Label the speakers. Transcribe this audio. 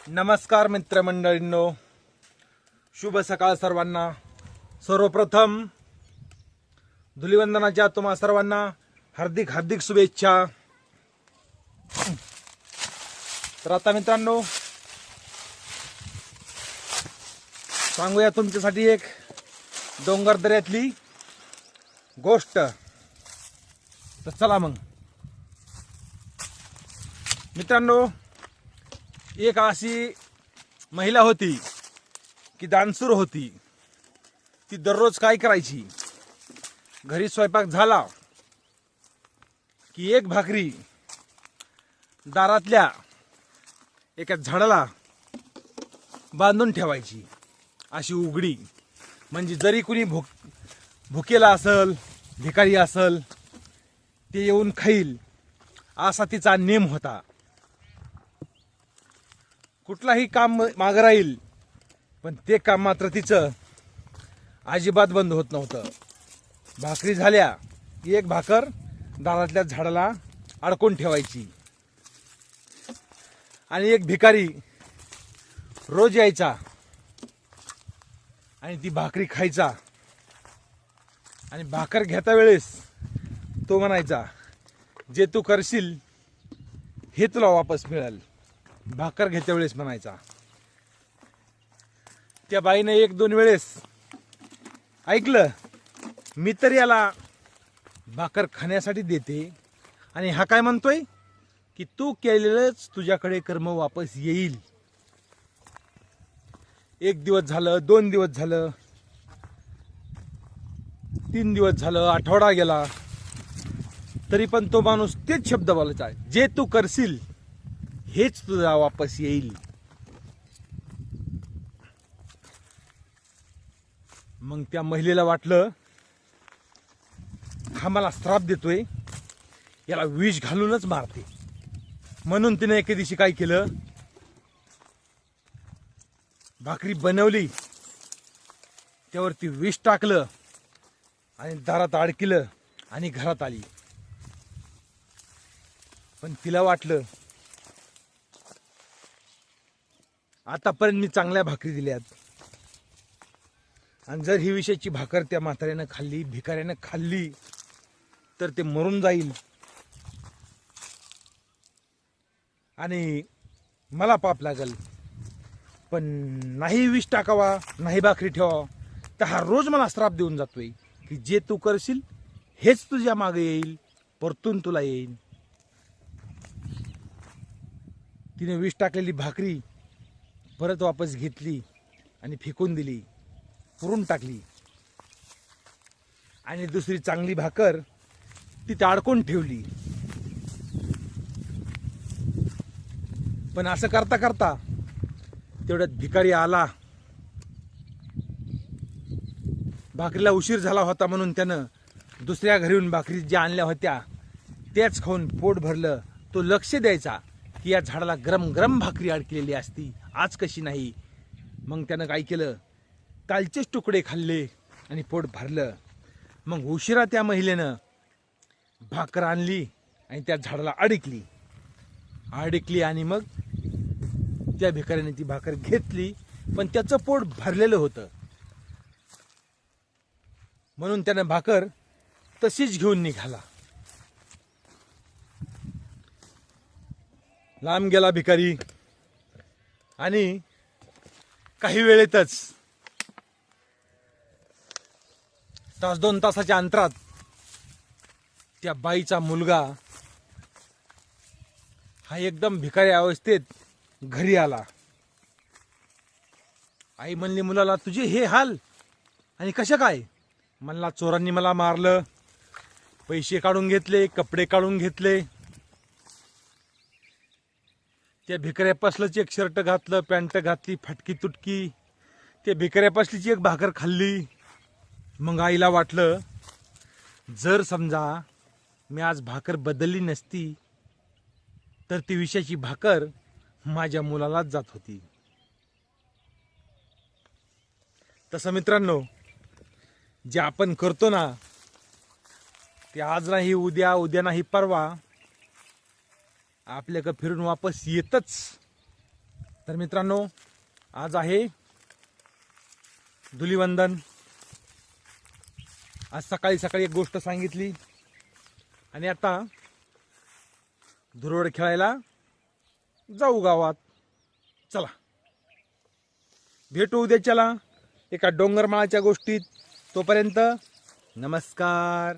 Speaker 1: नमस्कार मित्रमंडळींनो, शुभ सकाळ सर्वांना। सर्वप्रथम धुलिवंदनाच्या तुम्हा सर्वांना हार्दिक हार्दिक शुभेच्छा। तर आता मित्रांनो, सांगूया तुमच्यासाठी एक डोंगर दऱ्यातली गोष्ट। तर चला मग मित्रांनो, एक अशी महिला होती की दानशूर होती। ती दररोज काय करायची, घरी स्वयंपाक झाला की एक भाकरी दारातल्या एका झाडाला बांधून ठेवायची, अशी उघडी। म्हणजे जरी कुणी भुकेला असल, भिकारी असल, ते येऊन खाईल असा तिचा नेम होता। कुठलाही काम मागं राहील, पण ते काम मात्र तिचं अजिबात बंद होत नव्हतं। भाकरी झाल्या की एक भाकर दारातल्या झाडाला अडकून ठेवायची। आणि एक भिकारी रोज यायचा आणि ती भाकरी खायचा। आणि भाकर घेता वेळेस तो म्हणायचा, जे तू करशील हे तुला वापस मिळेल। भाकर घेत्या वेळेस म्हणायचा। त्या बाईने एक दोन वेळेस ऐकलं, मी तर याला भाकर खाण्यासाठी देते आणि हा काय म्हणतोय की तू केलेलंच तुझ्याकडे कर्म वापस येईल। एक दिवस झालं, 2 दिवस झालं, 3 दिवस झालं, आठवडा गेला, तरी पण तो माणूस तेच शब्द बोलायचा, जे तू करशील हेच तुझा वापस येईल। मग त्या महिलेला वाटलं, हा मला श्राप देतोय, याला विष घालूनच मारते। म्हणून तिने एके दिवशी काय केलं, भाकरी बनवली, त्यावरती विष टाकलं आणि दारात अडकिलं आणि घरात आली। पण तिला वाटलं, आतापर्यंत मी चांगल्या भाकरी दिल्यात, आणि जर ही विषयाची भाकर त्या म्हाताऱ्यानं खाल्ली, भिकाऱ्यानं खाल्ली, तर ते मरून जाईल आणि मला पाप लागल। पण नाही विष टाकावा, नाही भाकरी ठेवावा, तर हा रोज मला श्राप देऊन जातोय की जे तू करशील हेच तुझ्या मागे येईल, परतून तुला येईल। तिने विष टाकलेली भाकरी परत वापस घेतली आणि फेकून दिली, पुरून टाकली। आणि दुसरी चांगली भाकर तिथे अडकून ठेवली। पण असं करता करता तेवढ्यात भिकारी आला। भाकरीला उशीर झाला होता म्हणून त्यानं दुसऱ्या घरीहून भाकरी ज्या आणल्या होत्या त्याच खाऊन पोट भरलं। तो लक्ष द्यायचा की या झाडाला गरम गरम भाकरी अडकलेली असती, आज कशी नाही। मग त्यानं काय केलं, कालचेच तुकडे खाल्ले आणि पोट भरलं। मग उशिरा त्या महिलेनं भाकर आणली आणि त्या झाडाला अडकली आणि मग त्या भिकाऱ्याने ती भाकर घेतली, पण त्याचं पोट भरलेलं होतं। म्हणून त्यानं भाकर तशीच घेऊन निघाला। लांब गेला भिकारी आणि काही वेळेतच, तास 2 तासाच्या अंतरात, त्या बाईचा मुलगा हा एकदम भिकारी अवस्थेत घरी आला। आई म्हणली मुलाला, तुझे हे हाल आणि कशा काय? म्हणला, चोरांनी मला मारलं, पैसे काढून घेतले, कपडे काढून घेतले, त्या भिकाऱ्यापासलंच एक शर्ट घातलं, पॅन्ट घातली फाटकी तुटकी, त्या भिकाऱ्यापासलीची एक भाकर खाल्ली। मग आईला वाटलं, जर समजा मी आज भाकर बदलली नसती तर ती विषाची भाकर माझ्या मुलालाच जात होती। तसं मित्रांनो, जे आपण करतो ना ते आज नाही उद्या, उद्या नाही परवा आपल्याकडे फिरून वापस येतच। तर मित्रांनो, आज आहे धुलिवंदन. आज सकाळी सकाळी एक गोष्ट सांगितली आणि आता धुरोड खेळायला जाऊ गावात. चला भेटू उद्याच्याला एका डोंगरमाळाच्या गोष्टीत. तोपर्यंत नमस्कार.